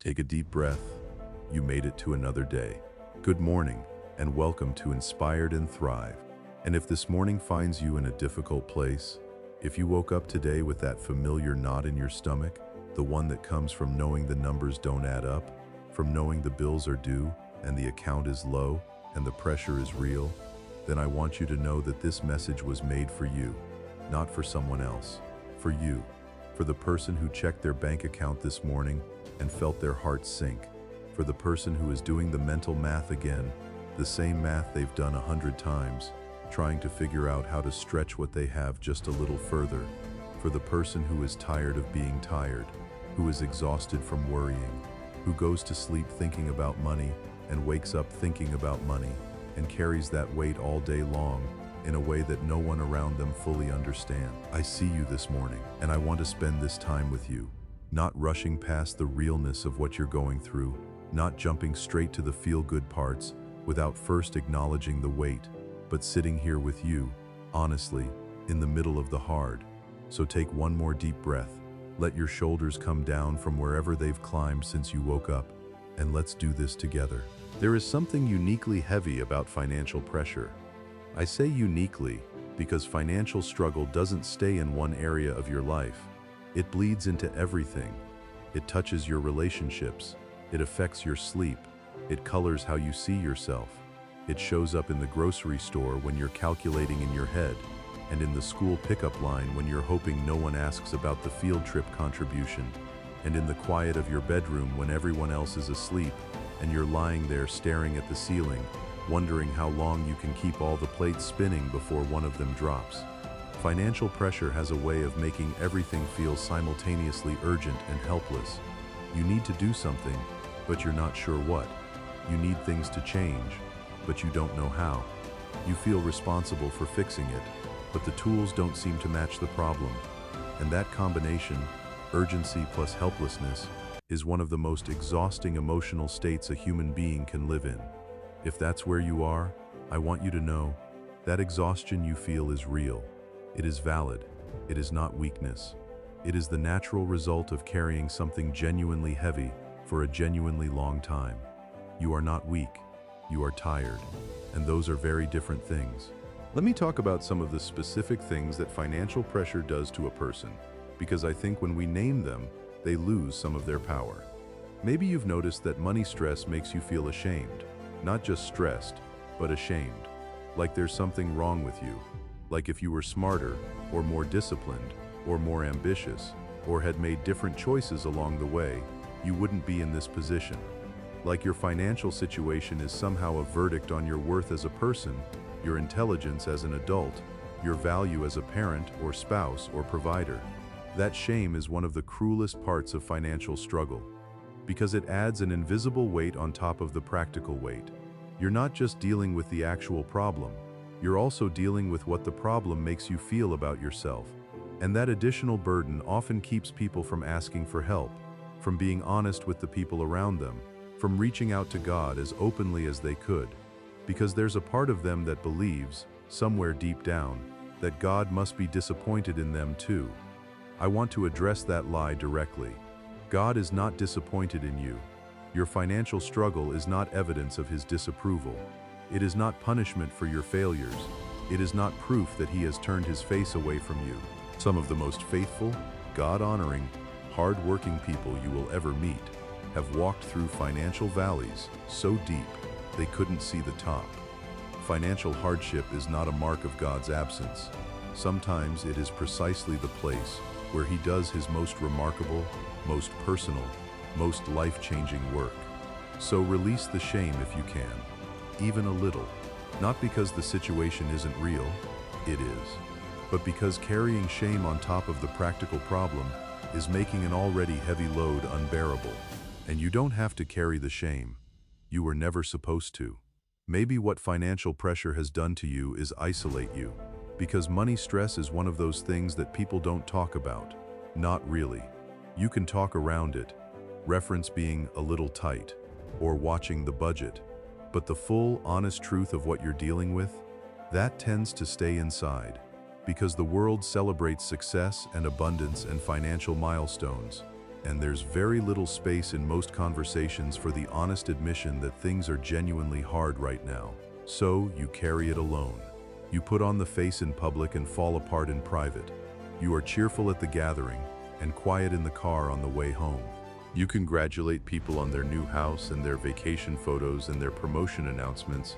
Take a deep breath. You made it to another day. Good morning, and welcome to Inspired and Thrive. And if this morning finds you in a difficult place, if you woke up today with that familiar knot in your stomach, the one that comes from knowing the numbers don't add up, from knowing the bills are due and the account is low and the pressure is real, then I want you to know that this message was made for you, not for someone else, for you, for the person who checked their bank account this morning and felt their heart sink, for the person who is doing the mental math again, the same math they've done 100 times, trying to figure out how to stretch what they have just a little further, for the person who is tired of being tired, who is exhausted from worrying, who goes to sleep thinking about money and wakes up thinking about money and carries that weight all day long in a way that no one around them fully understands. I see you this morning, and I want to spend this time with you, not rushing past the realness of what you're going through, not jumping straight to the feel-good parts without first acknowledging the weight, but sitting here with you, honestly, in the middle of the hard. So take one more deep breath, let your shoulders come down from wherever they've climbed since you woke up, and let's do this together. There is something uniquely heavy about financial pressure. I say uniquely because financial struggle doesn't stay in one area of your life. It bleeds into everything. It touches your relationships. It affects your sleep. It colors how you see yourself. It shows up in the grocery store when you're calculating in your head, and in the school pickup line when you're hoping no one asks about the field trip contribution, and in the quiet of your bedroom when everyone else is asleep, and you're lying there staring at the ceiling, wondering how long you can keep all the plates spinning before one of them drops. Financial pressure has a way of making everything feel simultaneously urgent and helpless. You need to do something, but you're not sure what. You need things to change, but you don't know how. You feel responsible for fixing it, but the tools don't seem to match the problem. And that combination, urgency plus helplessness, is one of the most exhausting emotional states a human being can live in. If that's where you are, I want you to know that exhaustion you feel is real. It is valid. It is not weakness. It is the natural result of carrying something genuinely heavy for a genuinely long time. You are not weak. You are tired. And those are very different things. Let me talk about some of the specific things that financial pressure does to a person, because I think when we name them, they lose some of their power. Maybe you've noticed that money stress makes you feel ashamed. Not just stressed, but ashamed. Like there's something wrong with you. Like if you were smarter, or more disciplined, or more ambitious, or had made different choices along the way, you wouldn't be in this position. Like your financial situation is somehow a verdict on your worth as a person, your intelligence as an adult, your value as a parent or spouse or provider. That shame is one of the cruelest parts of financial struggle, because it adds an invisible weight on top of the practical weight. You're not just dealing with the actual problem, you're also dealing with what the problem makes you feel about yourself. And that additional burden often keeps people from asking for help, from being honest with the people around them, from reaching out to God as openly as they could, because there's a part of them that believes, somewhere deep down, that God must be disappointed in them too. I want to address that lie directly. God is not disappointed in you. Your financial struggle is not evidence of His disapproval. It is not punishment for your failures. It is not proof that He has turned His face away from you. Some of the most faithful, God-honoring, hard-working people you will ever meet have walked through financial valleys so deep they couldn't see the top. Financial hardship is not a mark of God's absence. Sometimes it is precisely the place where He does His most remarkable, most personal, most life-changing work. So release the shame if you can, even a little, not because the situation isn't real, it is, but because carrying shame on top of the practical problem is making an already heavy load unbearable. And you don't have to carry the shame. You were never supposed to. Maybe what financial pressure has done to you is isolate you, because money stress is one of those things that people don't talk about. Not really. You can talk around it, reference being a little tight, or watching the budget, but the full, honest truth of what you're dealing with, that tends to stay inside, because the world celebrates success and abundance and financial milestones, And there's very little space in most conversations for the honest admission that things are genuinely hard right now. So you carry it alone. You put on the face in public and fall apart in private. You are cheerful at the gathering and quiet in the car on the way home. You congratulate people on their new house and their vacation photos and their promotion announcements,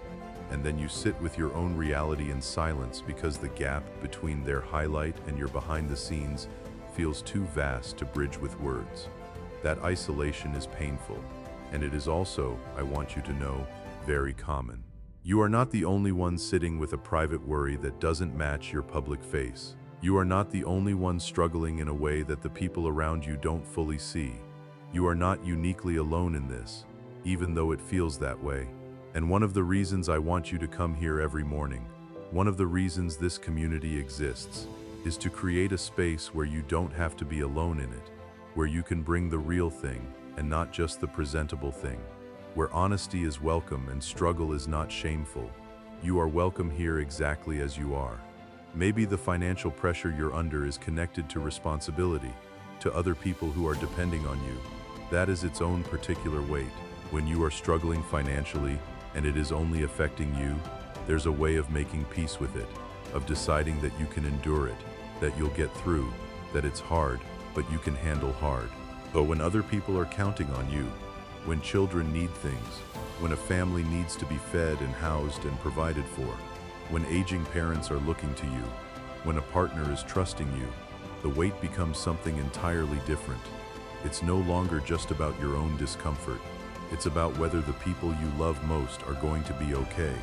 and then you sit with your own reality in silence because the gap between their highlight and your behind the scenes feels too vast to bridge with words. That isolation is painful, and it is also, I want you to know, very common. You are not the only one sitting with a private worry that doesn't match your public face. You are not the only one struggling in a way that the people around you don't fully see. You are not uniquely alone in this, even though it feels that way. And one of the reasons I want you to come here every morning, one of the reasons this community exists, is to create a space where you don't have to be alone in it, where you can bring the real thing and not just the presentable thing, where honesty is welcome and struggle is not shameful. You are welcome here exactly as you are. Maybe the financial pressure you're under is connected to responsibility, to other people who are depending on you. That is its own particular weight. When you are struggling financially and it is only affecting you, there's a way of making peace with it, of deciding that you can endure it, that you'll get through, that it's hard, but you can handle hard. But when other people are counting on you, when children need things, when a family needs to be fed and housed and provided for, when aging parents are looking to you, when a partner is trusting you, the weight becomes something entirely different. It's no longer just about your own discomfort. It's about whether the people you love most are going to be okay.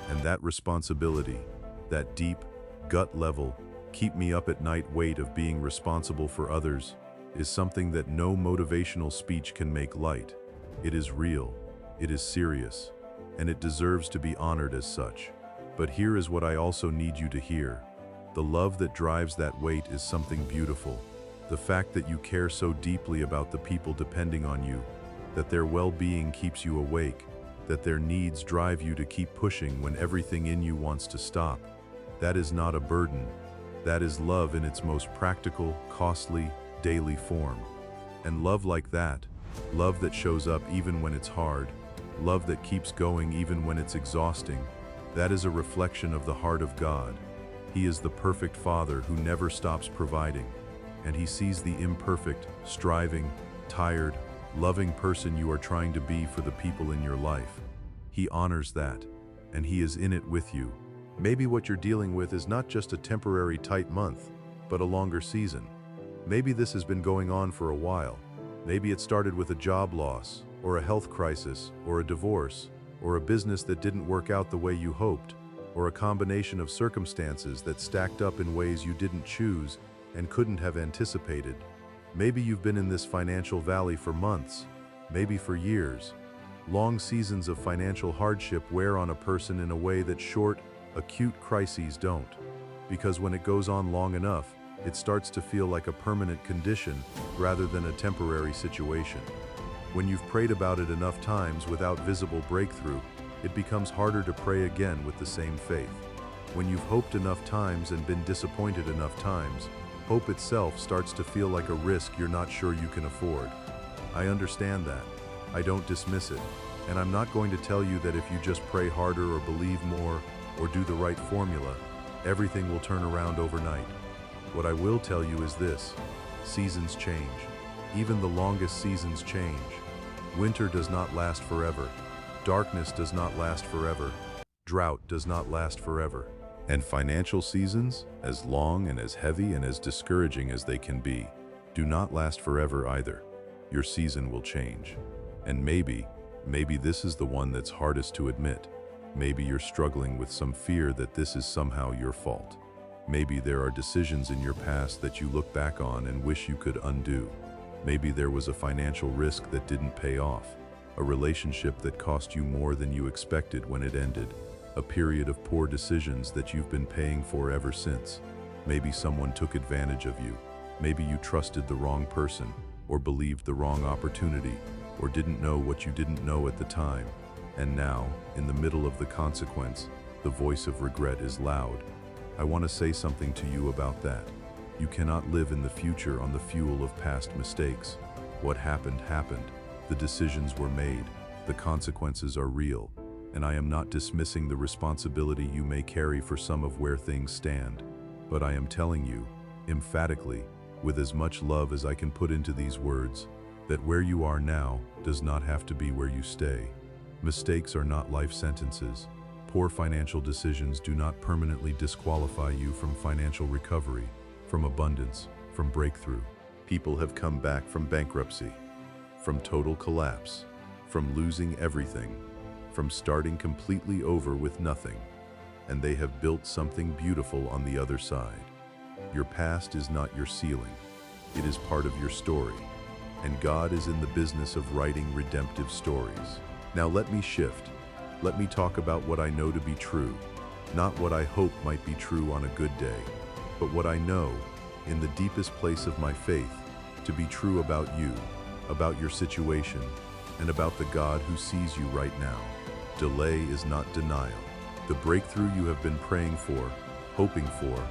And that responsibility, that deep, gut-level, keep-me-up-at-night weight of being responsible for others, is something that no motivational speech can make light. It is real, it is serious, and it deserves to be honored as such. But here is what I also need you to hear. The love that drives that weight is something beautiful. The fact that you care so deeply about the people depending on you, that their well-being keeps you awake, that their needs drive you to keep pushing when everything in you wants to stop. That is not a burden. That is love in its most practical, costly, daily form. And love like that, love that shows up even when it's hard, love that keeps going even when it's exhausting, that is a reflection of the heart of God. He is the perfect Father who never stops providing, and He sees the imperfect, striving, tired, loving person you are trying to be for the people in your life. He honors that, and He is in it with you. Maybe what you're dealing with is not just a temporary tight month, but a longer season. Maybe this has been going on for a while. Maybe it started with a job loss, or a health crisis, or a divorce, or a business that didn't work out the way you hoped, or a combination of circumstances that stacked up in ways you didn't choose and couldn't have anticipated. Maybe you've been in this financial valley for months, maybe for years. Long seasons of financial hardship wear on a person in a way that short, acute crises don't. Because when it goes on long enough, it starts to feel like a permanent condition rather than a temporary situation. When you've prayed about it enough times without visible breakthrough, it becomes harder to pray again with the same faith. When you've hoped enough times and been disappointed enough times, hope itself starts to feel like a risk you're not sure you can afford. I understand that. I don't dismiss it. And I'm not going to tell you that if you just pray harder or believe more or do the right formula, everything will turn around overnight. What I will tell you is this: seasons change. Even the longest seasons change. Winter does not last forever. Darkness does not last forever. Drought does not last forever. And financial seasons, as long and as heavy and as discouraging as they can be, do not last forever either. Your season will change. And maybe this is the one that's hardest to admit. Maybe you're struggling with some fear that this is somehow your fault. Maybe there are decisions in your past that you look back on and wish you could undo. Maybe there was a financial risk that didn't pay off, a relationship that cost you more than you expected when it ended, a period of poor decisions that you've been paying for ever since. Maybe someone took advantage of you. Maybe you trusted the wrong person, or believed the wrong opportunity, or didn't know what you didn't know at the time. And now, in the middle of the consequence, the voice of regret is loud. I want to say something to you about that. You cannot live in the future on the fuel of past mistakes. What happened happened. The decisions were made. The consequences are real. And I am not dismissing the responsibility you may carry for some of where things stand. But I am telling you, emphatically, with as much love as I can put into these words, that where you are now does not have to be where you stay. Mistakes are not life sentences. Poor financial decisions do not permanently disqualify you from financial recovery, from abundance, from breakthrough. People have come back from bankruptcy, from total collapse, from losing everything, from starting completely over with nothing, and they have built something beautiful on the other side. Your past is not your ceiling. It is part of your story, and God is in the business of writing redemptive stories. Now let me shift. Let me talk about what I know to be true, not what I hope might be true on a good day, but what I know, in the deepest place of my faith, to be true about you, about your situation, and about the God who sees you right now. Delay is not denial. The breakthrough you have been praying for, hoping for,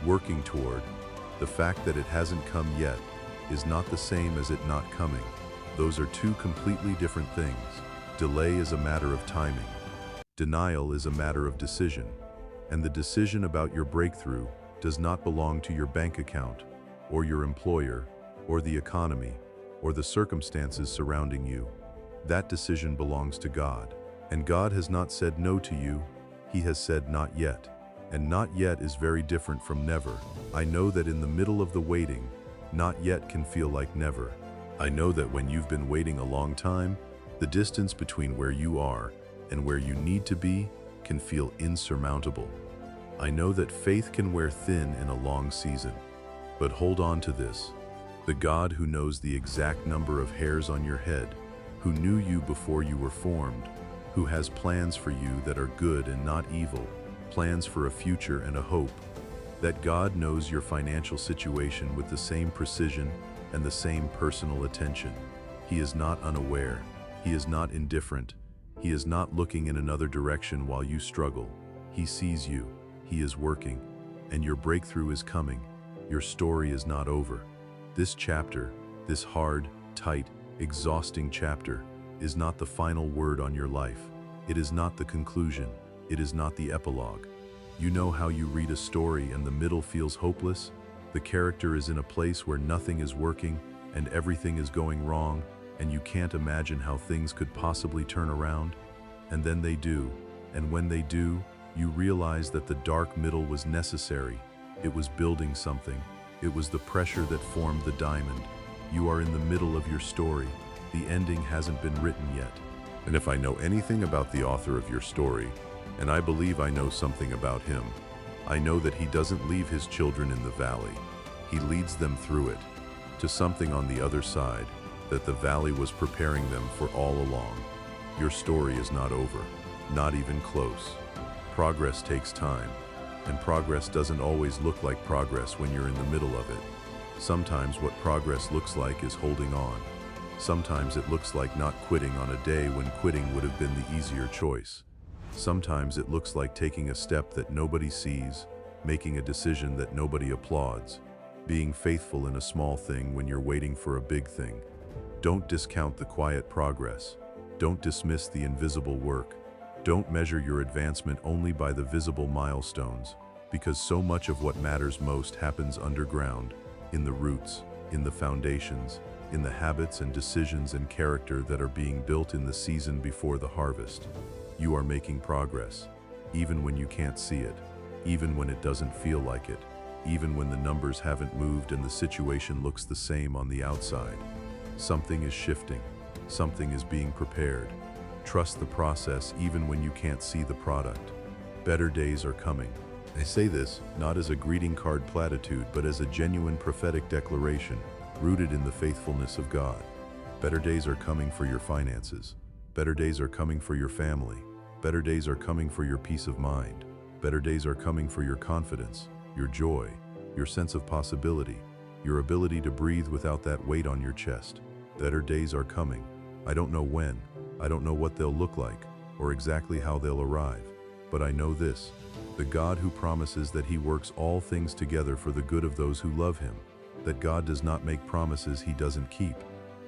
working toward, the fact that it hasn't come yet, is not the same as it not coming. Those are two completely different things. Delay is a matter of timing. Denial is a matter of decision. And the decision about your breakthrough does not belong to your bank account, or your employer, or the economy, or the circumstances surrounding you. That decision belongs to God. And God has not said no to you, He has said not yet. And not yet is very different from never. I know that in the middle of the waiting, not yet can feel like never. I know that when you've been waiting a long time, the distance between where you are and where you need to be can feel insurmountable. I know that faith can wear thin in a long season. But hold on to this. The God who knows the exact number of hairs on your head, who knew you before you were formed, who has plans for you that are good and not evil, plans for a future and a hope, that God knows your financial situation with the same precision and the same personal attention. He is not unaware. He is not indifferent. He is not looking in another direction while you struggle. He sees you. He is working. And your breakthrough is coming. Your story is not over. This chapter, this hard, tight, exhausting chapter, is not the final word on your life. It is not the conclusion. It is not the epilogue. You know how you read a story and the middle feels hopeless? The character is in a place where nothing is working and everything is going wrong, and you can't imagine how things could possibly turn around. And then they do, and when they do, you realize that the dark middle was necessary. It was building something. It was the pressure that formed the diamond. You are in the middle of your story. The ending hasn't been written yet. And if I know anything about the author of your story, and I believe I know something about him, I know that he doesn't leave his children in the valley. He leads them through it, to something on the other side, that the valley was preparing them for all along. Your story is not over, not even close. Progress takes time, and progress doesn't always look like progress when you're in the middle of it. Sometimes what progress looks like is holding on. Sometimes it looks like not quitting on a day when quitting would have been the easier choice. Sometimes it looks like taking a step that nobody sees, making a decision that nobody applauds, being faithful in a small thing when you're waiting for a big thing. Don't discount the quiet progress. Don't dismiss the invisible work. Don't measure your advancement only by the visible milestones, because so much of what matters most happens underground, in the roots, in the foundations, in the habits and decisions and character that are being built in the season before the harvest. You are making progress, even when you can't see it, even when it doesn't feel like it, even when the numbers haven't moved and the situation looks the same on the outside. Something is shifting. Something is being prepared. Trust the process even when you can't see the product. Better days are coming. I say this not as a greeting card platitude, but as a genuine prophetic declaration rooted in the faithfulness of God. Better days are coming for your finances. Better days are coming for your family. Better days are coming for your peace of mind. Better days are coming for your confidence, your joy, your sense of possibility, your ability to breathe without that weight on your chest. Better days are coming. I don't know when. I don't know what they'll look like or exactly how they'll arrive. But I know this: the God who promises that He works all things together for the good of those who love Him, that God does not make promises He doesn't keep,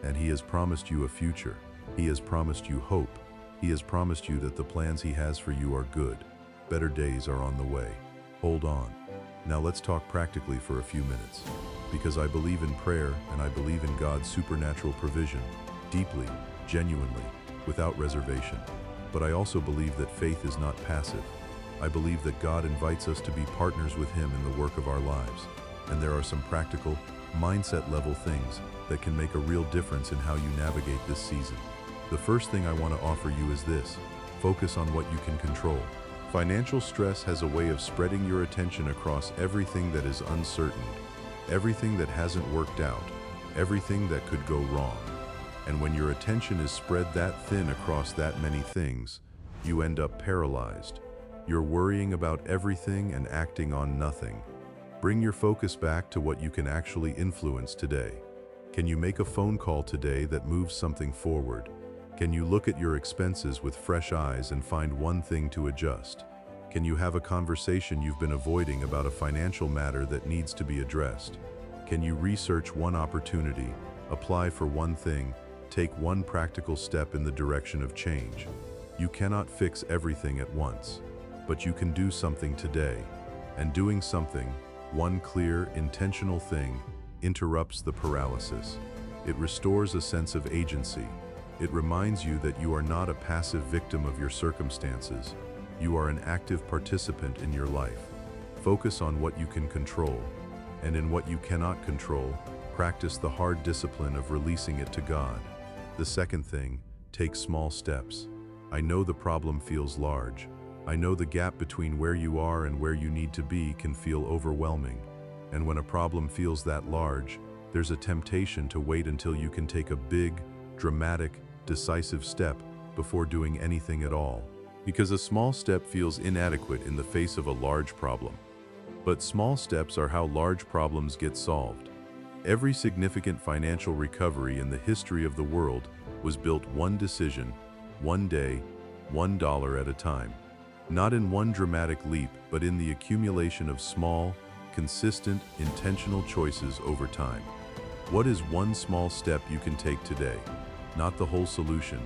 And He has promised you a future. He has promised you hope. He has promised you that the plans He has for you are good. Better days are on the way. Hold on. Now let's talk practically for a few minutes. Because I believe in prayer and I believe in God's supernatural provision, deeply, genuinely, without reservation. But I also believe that faith is not passive. I believe that God invites us to be partners with Him in the work of our lives. And there are some practical, mindset-level things that can make a real difference in how you navigate this season. The first thing I want to offer you is this: focus on what you can control. Financial stress has a way of spreading your attention across everything that is uncertain, everything that hasn't worked out, everything that could go wrong. And when your attention is spread that thin across that many things, you end up paralyzed. You're worrying about everything and acting on nothing. Bring your focus back to what you can actually influence today. Can you make a phone call today that moves something forward? Can you look at your expenses with fresh eyes and find one thing to adjust? Can you have a conversation you've been avoiding about a financial matter that needs to be addressed? Can you research one opportunity, apply for one thing, take one practical step in the direction of change? You cannot fix everything at once, but you can do something today. And doing something, one clear, intentional thing, interrupts the paralysis. It restores a sense of agency. It reminds you that you are not a passive victim of your circumstances. You are an active participant in your life. Focus on what you can control, and in what you cannot control, practice the hard discipline of releasing it to God. The second thing, take small steps. I know the problem feels large. I know the gap between where you are and where you need to be can feel overwhelming. And when a problem feels that large, there's a temptation to wait until you can take a big, dramatic, decisive step before doing anything at all. Because a small step feels inadequate in the face of a large problem. But small steps are how large problems get solved. Every significant financial recovery in the history of the world was built one decision, one day, $1 at a time. Not in one dramatic leap, but in the accumulation of small, consistent, intentional choices over time. What is one small step you can take today? Not the whole solution,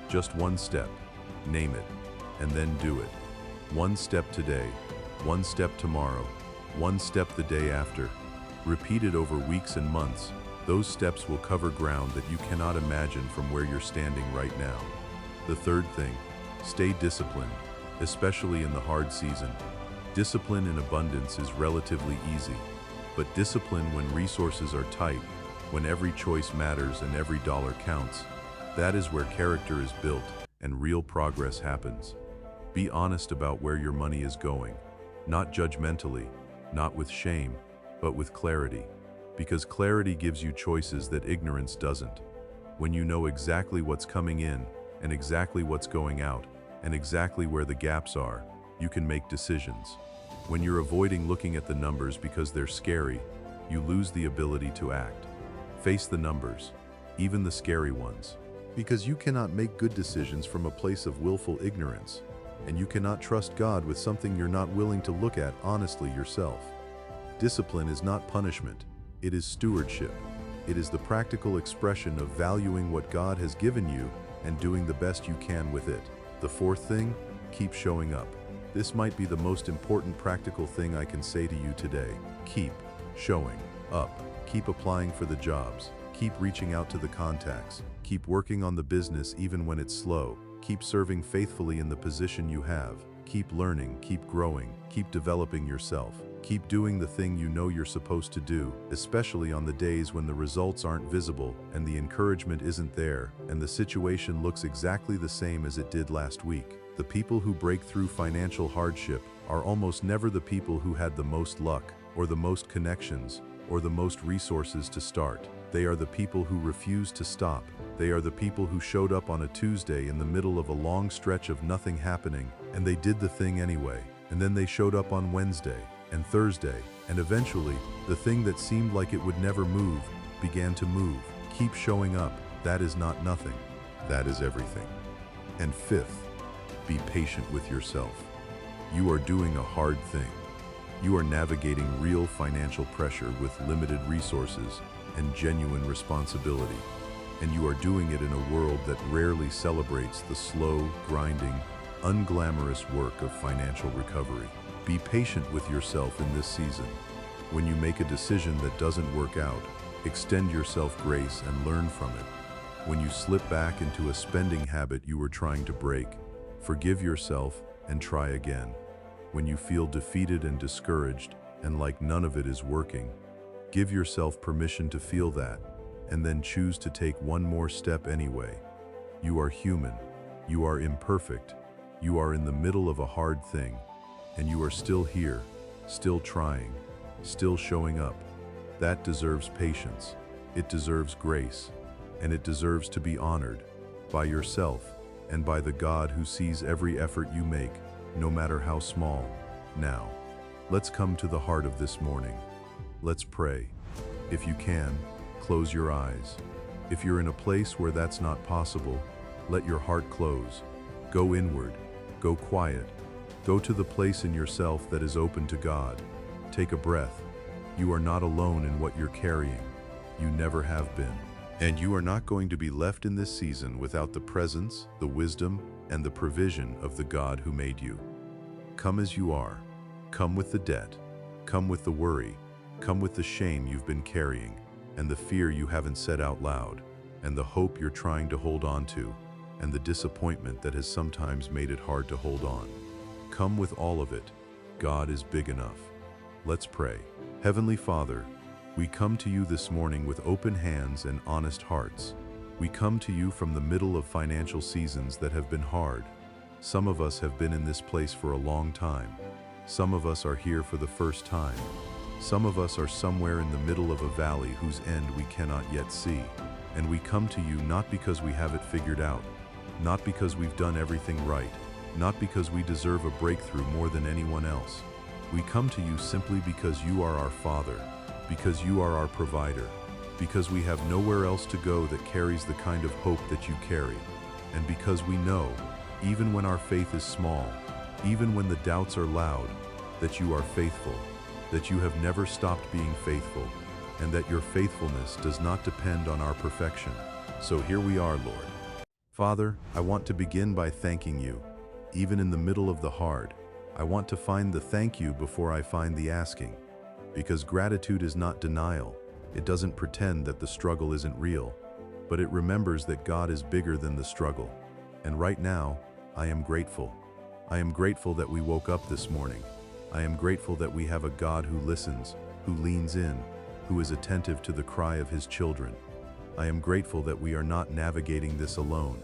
just one step. Name it, and then do it. One step today, one step tomorrow, one step the day after. Repeated over weeks and months, those steps will cover ground that you cannot imagine from where you're standing right now. The third thing, stay disciplined, especially in the hard season. Discipline in abundance is relatively easy, but discipline when resources are tight, when every choice matters and every dollar counts, that is where character is built and real progress happens. Be honest about where your money is going, not judgmentally, not with shame, but with clarity, because clarity gives you choices that ignorance doesn't. When you know exactly what's coming in and exactly what's going out and exactly where the gaps are, you can make decisions. When you're avoiding looking at the numbers because they're scary, you lose the ability to act. Face the numbers, even the scary ones. Because you cannot make good decisions from a place of willful ignorance, and you cannot trust God with something you're not willing to look at honestly yourself. Discipline is not punishment, it is stewardship. It is the practical expression of valuing what God has given you and doing the best you can with it. The fourth thing, keep showing up. This might be the most important practical thing I can say to you today. Keep showing up. Keep applying for the jobs. Keep reaching out to the contacts. Keep working on the business even when it's slow. Keep serving faithfully in the position you have. Keep learning, keep growing, keep developing yourself. Keep doing the thing you know you're supposed to do, especially on the days when the results aren't visible and the encouragement isn't there and the situation looks exactly the same as it did last week. The people who break through financial hardship are almost never the people who had the most luck, or the most connections, or the most resources to start. They are the people who refuse to stop. They are the people who showed up on a Tuesday in the middle of a long stretch of nothing happening, and they did the thing anyway. And then they showed up on Wednesday and Thursday, and eventually, the thing that seemed like it would never move began to move. Keep showing up. That is not nothing. That is everything. And fifth, be patient with yourself. You are doing a hard thing. You are navigating real financial pressure with limited resources and genuine responsibility. and you are doing it in a world that rarely celebrates the slow, grinding, unglamorous work of financial recovery. Be patient with yourself in this season. When you make a decision that doesn't work out, extend yourself grace and learn from it. When you slip back into a spending habit you were trying to break, forgive yourself and try again. When you feel defeated and discouraged, and like none of it is working, give yourself permission to feel that, and then choose to take one more step anyway. You are human. You are imperfect. You are in the middle of a hard thing, and you are still here, still trying, still showing up. That deserves patience. It deserves grace, and it deserves to be honored by yourself and by the God who sees every effort you make, no matter how small. Now, let's come to the heart of this morning. Let's pray. If you can, close your eyes. If you're in a place where that's not possible, let your heart close. Go inward. Go quiet. Go to the place in yourself that is open to God. Take a breath. You are not alone in what you're carrying. You never have been. And you are not going to be left in this season without the presence, the wisdom, and the provision of the God who made you. Come as you are. Come with the debt. Come with the worry. Come with the shame you've been carrying, and the fear you haven't said out loud, and the hope you're trying to hold on to, and the disappointment that has sometimes made it hard to hold on. Come with all of it. God is big enough. Let's pray. Heavenly Father, we come to you this morning with open hands and honest hearts. We come to you from the middle of financial seasons that have been hard. Some of us have been in this place for a long time. Some of us are here for the first time. Some of us are somewhere in the middle of a valley whose end we cannot yet see. And we come to you not because we have it figured out, not because we've done everything right, not because we deserve a breakthrough more than anyone else. We come to you simply because you are our Father, because you are our provider, because we have nowhere else to go that carries the kind of hope that you carry, and because we know, even when our faith is small, even when the doubts are loud, that you are faithful, that you have never stopped being faithful, and that your faithfulness does not depend on our perfection. So here we are, Lord. Father, I want to begin by thanking you. Even in the middle of the hard, I want to find the thank you before I find the asking. Because gratitude is not denial. It doesn't pretend that the struggle isn't real, but it remembers that God is bigger than the struggle. And right now, I am grateful. I am grateful that we woke up this morning. I am grateful that we have a God who listens, who leans in, who is attentive to the cry of his children. I am grateful that we are not navigating this alone.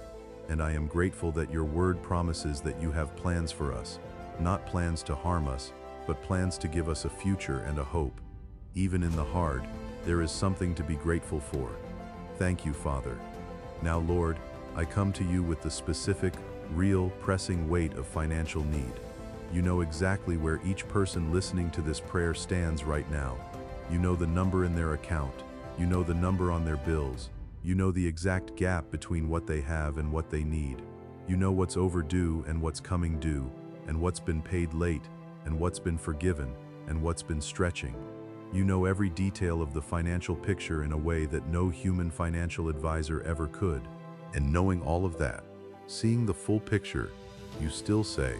And I am grateful that your word promises that you have plans for us, not plans to harm us, but plans to give us a future and a hope. Even in the hard, there is something to be grateful for. Thank you, Father. Now, Lord, I come to you with the specific, real, pressing weight of financial need. You know exactly where each person listening to this prayer stands right now. You know the number in their account. You know the number on their bills. You know the exact gap between what they have and what they need. You know what's overdue and what's coming due, and what's been paid late, and what's been forgiven, and what's been stretching. You know every detail of the financial picture in a way that no human financial advisor ever could. And knowing all of that, seeing the full picture, you still say,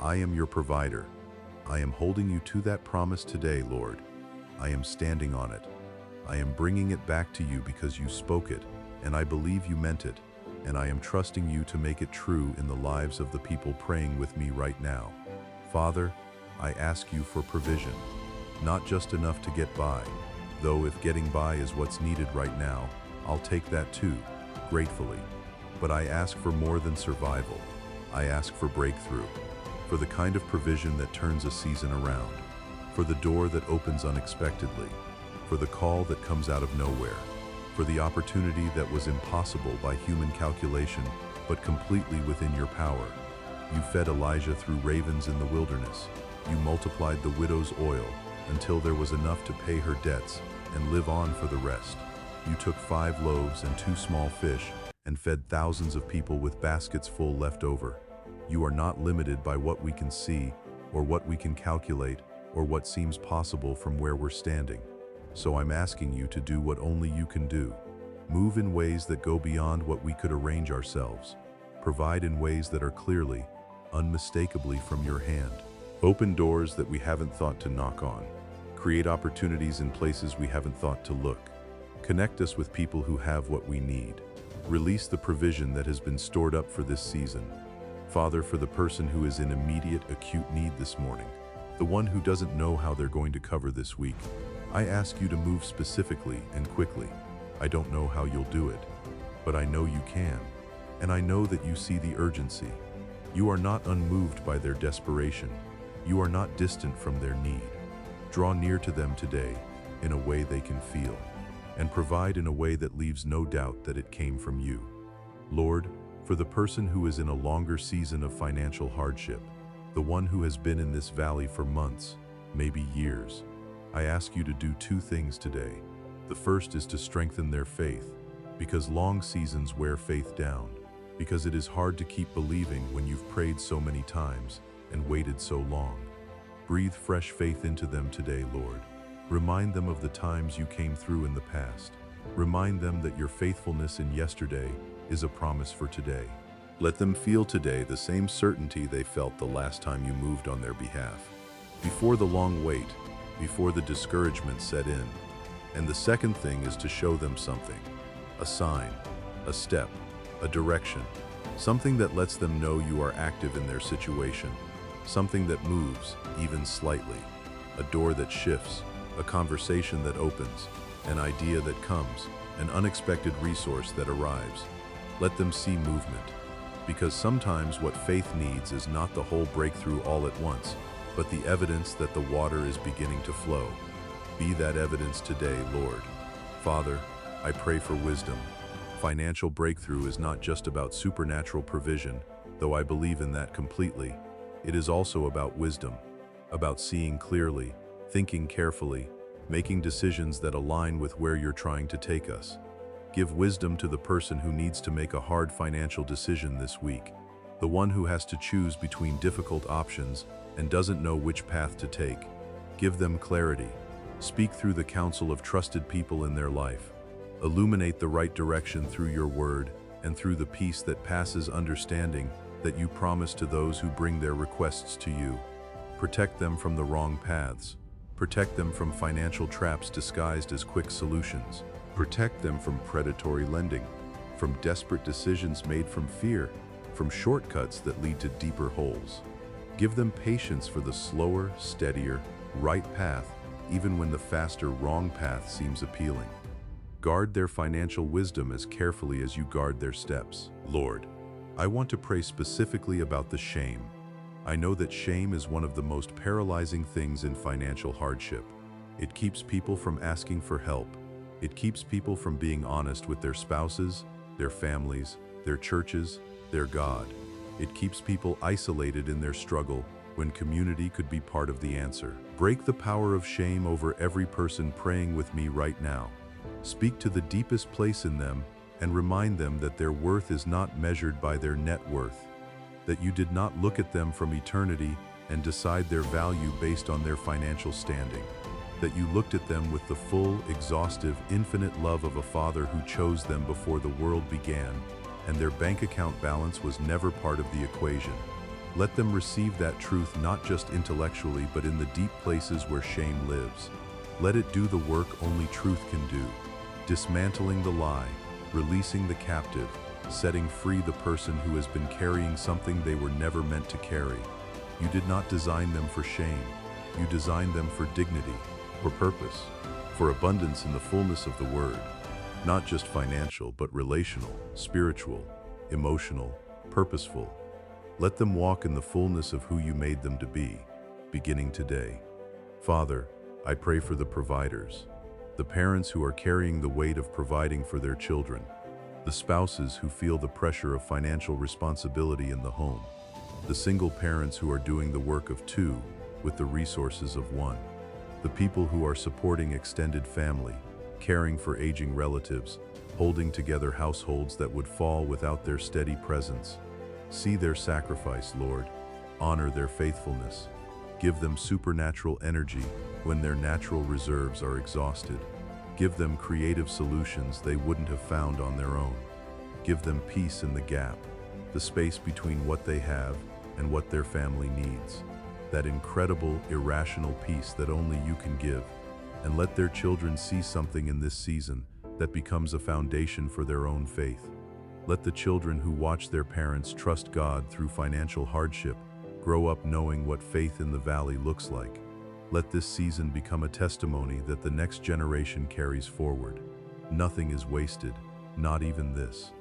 I am your provider. I am holding you to that promise today, Lord. I am standing on it. I am bringing it back to you because you spoke it, and I believe you meant it, and I am trusting you to make it true in the lives of the people praying with me right now. Father, I ask you for provision, not just enough to get by, though if getting by is what's needed right now, I'll take that too, gratefully. But I ask for more than survival. I ask for breakthrough, for the kind of provision that turns a season around, for the door that opens unexpectedly, for the call that comes out of nowhere, for the opportunity that was impossible by human calculation, but completely within your power. You fed Elijah through ravens in the wilderness. You multiplied the widow's oil until there was enough to pay her debts and live on for the rest. You took 5 loaves and 2 small fish and fed thousands of people with baskets full left over. You are not limited by what we can see or what we can calculate or what seems possible from where we're standing. So I'm asking you to do what only you can do. Move in ways that go beyond what we could arrange ourselves. Provide in ways that are clearly, unmistakably from your hand. Open doors that we haven't thought to knock on. Create opportunities in places we haven't thought to look. Connect us with people who have what we need. Release the provision that has been stored up for this season. Father, for the person who is in immediate, acute need this morning, the one who doesn't know how they're going to cover this week, I ask you to move specifically and quickly. I don't know how you'll do it, but I know you can, and I know that you see the urgency. You are not unmoved by their desperation. You are not distant from their need. Draw near to them today in a way they can feel, and provide in a way that leaves no doubt that it came from you. Lord, for the person who is in a longer season of financial hardship, the one who has been in this valley for months, maybe years, I ask you to do two things today. The first is to strengthen their faith, because long seasons wear faith down, because it is hard to keep believing when you've prayed so many times and waited so long. Breathe fresh faith into them today, Lord. Remind them of the times you came through in the past. Remind them that your faithfulness in yesterday is a promise for today. Let them feel today the same certainty they felt the last time you moved on their behalf. Before the long wait, before the discouragement set in. And the second thing is to show them something. A sign, a step, a direction. Something that lets them know you are active in their situation. Something that moves, even slightly. A door that shifts, a conversation that opens, an idea that comes, an unexpected resource that arrives. Let them see movement. Because sometimes what faith needs is not the whole breakthrough all at once, but the evidence that the water is beginning to flow. Be that evidence today, Lord. Father, I pray for wisdom. Financial breakthrough is not just about supernatural provision, though I believe in that completely. It is also about wisdom, about seeing clearly, thinking carefully, making decisions that align with where you're trying to take us. Give wisdom to the person who needs to make a hard financial decision this week, the one who has to choose between difficult options and doesn't know which path to take. Give them clarity. Speak through the counsel of trusted people in their life. Illuminate the right direction through your word and through the peace that passes understanding that you promise to those who bring their requests to you. Protect them from the wrong paths. Protect them from financial traps disguised as quick solutions. Protect them from predatory lending, from desperate decisions made from fear, from shortcuts that lead to deeper holes. Give them patience for the slower, steadier, right path, even when the faster, wrong path seems appealing. Guard their financial wisdom as carefully as you guard their steps. Lord, I want to pray specifically about the shame. I know that shame is one of the most paralyzing things in financial hardship. It keeps people from asking for help. It keeps people from being honest with their spouses, their families, their churches, their God. It keeps people isolated in their struggle when community could be part of the answer. Break the power of shame over every person praying with me right now. Speak to the deepest place in them and remind them that their worth is not measured by their net worth, that you did not look at them from eternity and decide their value based on their financial standing, that you looked at them with the full, exhaustive, infinite love of a father who chose them before the world began, and their bank account balance was never part of the equation. Let them receive that truth not just intellectually but in the deep places where shame lives. Let it do the work only truth can do, dismantling the lie, releasing the captive, setting free the person who has been carrying something they were never meant to carry. You did not design them for shame. You designed them for dignity, for purpose, for abundance in the fullness of the word, not just financial but relational, spiritual, emotional, purposeful. Let them walk in the fullness of who you made them to be, beginning today. Father, I pray for the providers, the parents who are carrying the weight of providing for their children, the spouses who feel the pressure of financial responsibility in the home, the single parents who are doing the work of two with the resources of one, the people who are supporting extended family, caring for aging relatives, holding together households that would fall without their steady presence. See their sacrifice, Lord. Honor their faithfulness. Give them supernatural energy when their natural reserves are exhausted. Give them creative solutions they wouldn't have found on their own. Give them peace in the gap, the space between what they have and what their family needs. That incredible, irrational peace that only you can give. And let their children see something in this season that becomes a foundation for their own faith. Let the children who watch their parents trust God through financial hardship grow up knowing what faith in the valley looks like. Let this season become a testimony that the next generation carries forward. Nothing is wasted, not even this.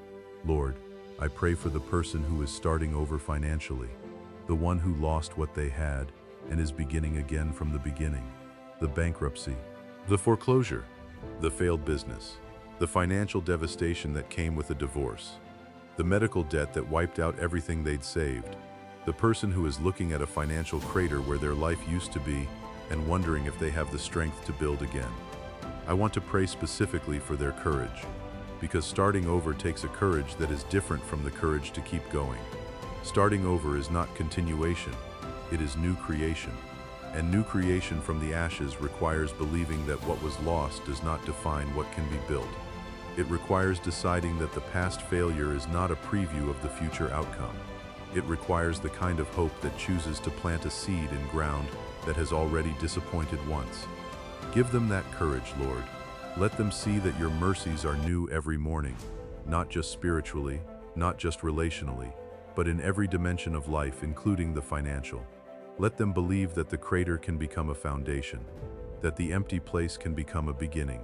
Lord, I pray for the person who is starting over financially, the one who lost what they had and is beginning again from the beginning. The bankruptcy, the foreclosure, the failed business, the financial devastation that came with a divorce, the medical debt that wiped out everything they'd saved, the person who is looking at a financial crater where their life used to be and wondering if they have the strength to build again. I want to pray specifically for their courage, because starting over takes a courage that is different from the courage to keep going. Starting over is not continuation, it is new creation. And new creation from the ashes requires believing that what was lost does not define what can be built. It requires deciding that the past failure is not a preview of the future outcome. It requires the kind of hope that chooses to plant a seed in ground that has already disappointed once. Give them that courage, Lord. Let them see that your mercies are new every morning, not just spiritually, not just relationally, but in every dimension of life, including the financial. Let them believe that the crater can become a foundation, that the empty place can become a beginning,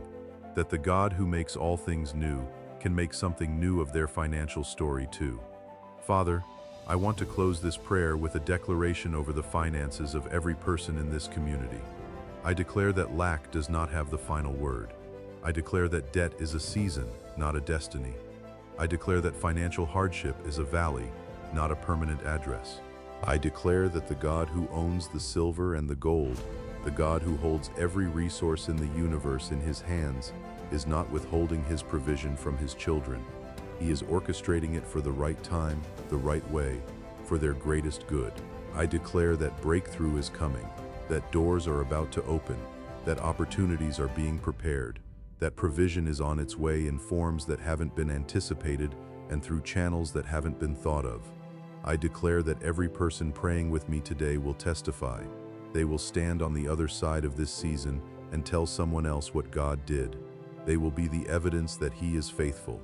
that the God who makes all things new can make something new of their financial story too. Father, I want to close this prayer with a declaration over the finances of every person in this community. I declare that lack does not have the final word. I declare that debt is a season, not a destiny. I declare that financial hardship is a valley, not a permanent address. I declare that the God who owns the silver and the gold, the God who holds every resource in the universe in his hands, is not withholding his provision from his children. He is orchestrating it for the right time, the right way, for their greatest good. I declare that breakthrough is coming, that doors are about to open, that opportunities are being prepared, that provision is on its way in forms that haven't been anticipated and through channels that haven't been thought of. I declare that every person praying with me today will testify. They will stand on the other side of this season and tell someone else what God did. They will be the evidence that He is faithful.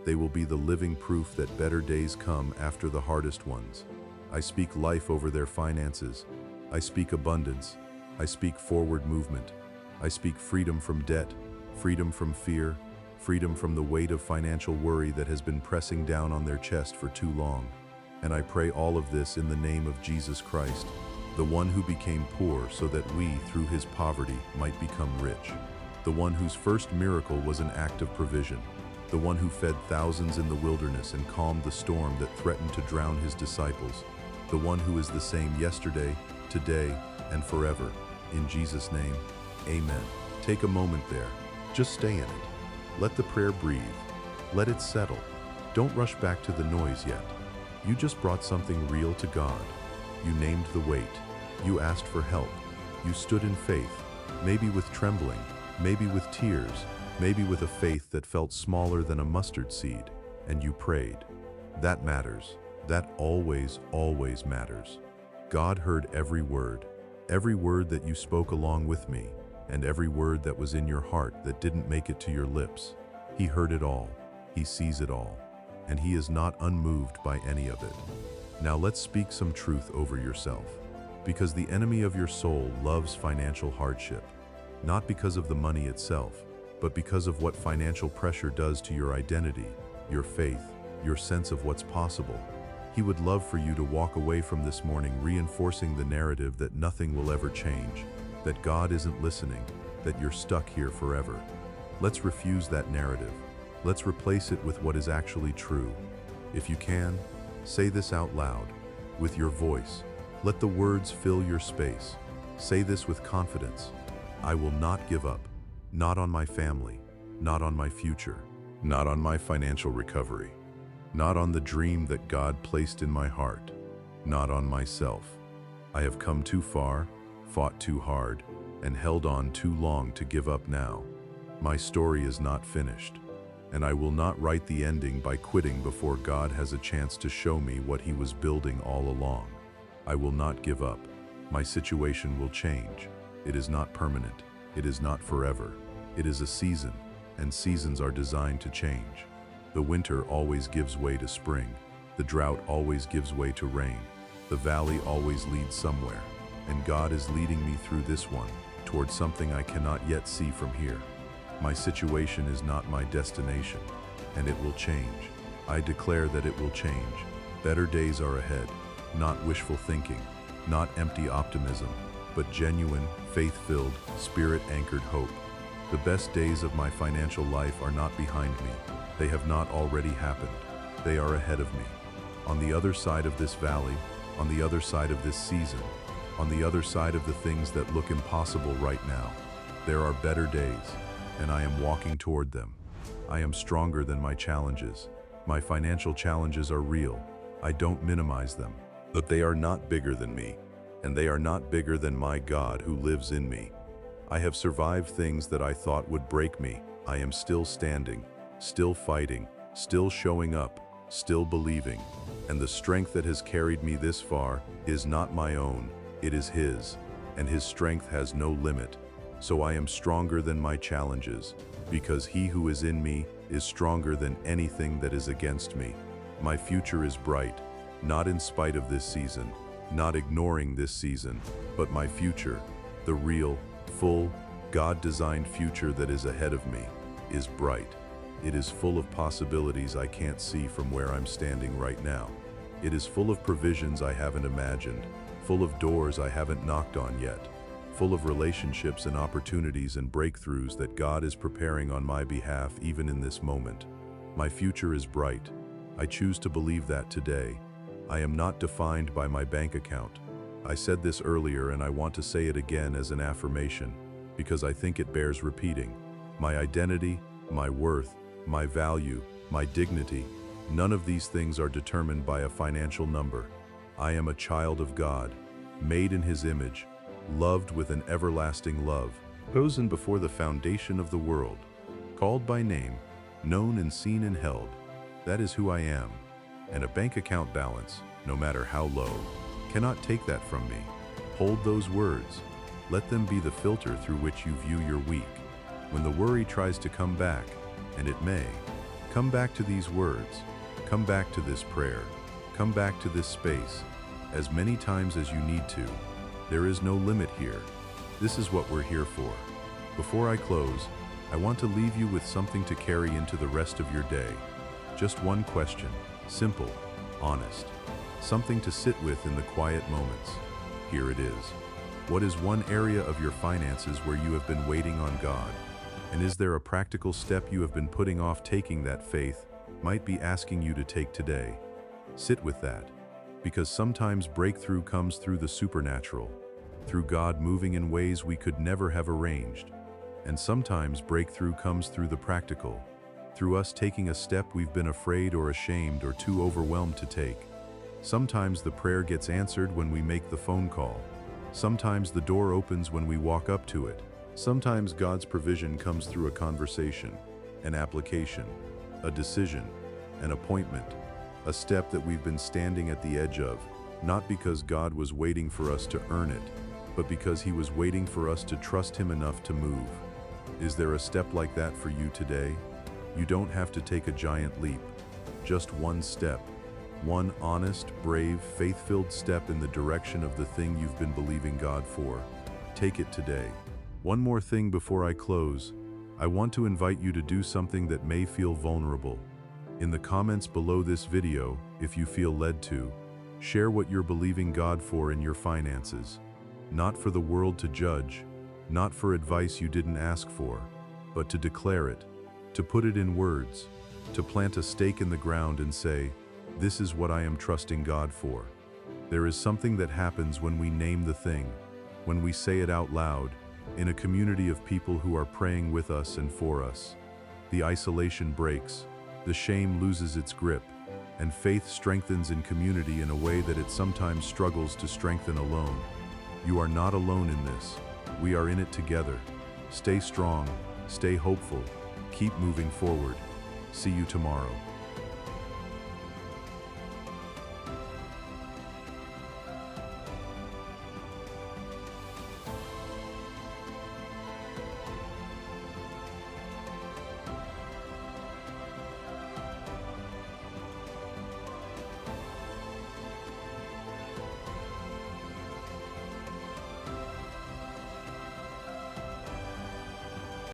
They will be the living proof that better days come after the hardest ones. I speak life over their finances. I speak abundance. I speak forward movement. I speak freedom from debt, freedom from fear, freedom from the weight of financial worry that has been pressing down on their chest for too long. And I pray all of this in the name of Jesus Christ, the one who became poor so that we, through his poverty, might become rich. The one whose first miracle was an act of provision. The one who fed thousands in the wilderness and calmed the storm that threatened to drown his disciples. The one who is the same yesterday, today, and forever. In Jesus' name, amen. Take a moment there. Just stay in it. Let the prayer breathe. Let it settle. Don't rush back to the noise yet. You just brought something real to God. You named the weight. You asked for help. You stood in faith, maybe with trembling, maybe with tears, maybe with a faith that felt smaller than a mustard seed, and you prayed. That matters. That always, always matters. God heard every word that you spoke along with me, and every word that was in your heart that didn't make it to your lips. He heard it all. He sees it all. And He is not unmoved by any of it. Now let's speak some truth over yourself, because the enemy of your soul loves financial hardship, not because of the money itself, but because of what financial pressure does to your identity, your faith, your sense of what's possible. He would love for you to walk away from this morning reinforcing the narrative that nothing will ever change, that God isn't listening, that you're stuck here forever. Let's refuse that narrative. Let's replace it with what is actually true. If you can, say this out loud, with your voice. Let the words fill your space. Say this with confidence. I will not give up, not on my family, not on my future, not on my financial recovery, not on the dream that God placed in my heart, not on myself. I have come too far, fought too hard, and held on too long to give up now. My story is not finished, and I will not write the ending by quitting before God has a chance to show me what He was building all along. I will not give up. My situation will change. It is not permanent. It is not forever. It is a season, and seasons are designed to change. The winter always gives way to spring. The drought always gives way to rain. The valley always leads somewhere, and God is leading me through this one, towards something I cannot yet see from here. My situation is not my destination, and it will change. I declare that it will change. Better days are ahead, not wishful thinking, not empty optimism, but genuine, faith-filled, spirit-anchored hope. The best days of my financial life are not behind me. They have not already happened. They are ahead of me. On the other side of this valley, on the other side of this season, on the other side of the things that look impossible right now, there are better days, and I am walking toward them. I am stronger than my challenges. My financial challenges are real. I don't minimize them, but they are not bigger than me, and they are not bigger than my God who lives in me. I have survived things that I thought would break me. I am still standing, still fighting, still showing up, still believing, and the strength that has carried me this far is not my own, it is His, and His strength has no limit. So I am stronger than my challenges, because He who is in me is stronger than anything that is against me. My future is bright, not in spite of this season, not ignoring this season, but my future, the real, full, God-designed future that is ahead of me, is bright. It is full of possibilities I can't see from where I'm standing right now. It is full of provisions I haven't imagined, full of doors I haven't knocked on yet, full of relationships and opportunities and breakthroughs that God is preparing on my behalf even in this moment. My future is bright. I choose to believe that today. I am not defined by my bank account. I said this earlier and I want to say it again as an affirmation, because I think it bears repeating. My identity, my worth, my value, my dignity, none of these things are determined by a financial number. I am a child of God, made in His image, loved with an everlasting love, chosen before the foundation of the world, called by name, known and seen and held. That is who I am, and a bank account balance, no matter how low, cannot take that from me. Hold those words. Let them be the filter through which you view your week. When the worry tries to come back, and it may, come back to these words, come back to this prayer, come back to this space, as many times as you need to. There is no limit here. This is what we're here for. Before I close, I want to leave you with something to carry into the rest of your day. Just one question, simple, honest, something to sit with in the quiet moments. Here it is. What is one area of your finances where you have been waiting on God? And is there a practical step you have been putting off taking that faith might be asking you to take today? Sit with that, because sometimes breakthrough comes through the supernatural, through God moving in ways we could never have arranged. And sometimes breakthrough comes through the practical, through us taking a step we've been afraid or ashamed or too overwhelmed to take. Sometimes the prayer gets answered when we make the phone call. Sometimes the door opens when we walk up to it. Sometimes God's provision comes through a conversation, an application, a decision, an appointment, a step that we've been standing at the edge of, not because God was waiting for us to earn it, but because He was waiting for us to trust Him enough to move. Is there a step like that for you today? You don't have to take a giant leap, just one step, one honest, brave, faith-filled step in the direction of the thing you've been believing God for. Take it today. One more thing before I close. I want to invite you to do something that may feel vulnerable. In the comments below this video, if you feel led to, share what you're believing God for in your finances. Not for the world to judge, not for advice you didn't ask for, but to declare it, to put it in words, to plant a stake in the ground and say, this is what I am trusting God for. There is something that happens when we name the thing, when we say it out loud, in a community of people who are praying with us and for us. The isolation breaks, the shame loses its grip, and faith strengthens in community in a way that it sometimes struggles to strengthen alone. You are not alone in this. We are in it together. Stay strong, Stay hopeful. Keep moving forward. See you tomorrow.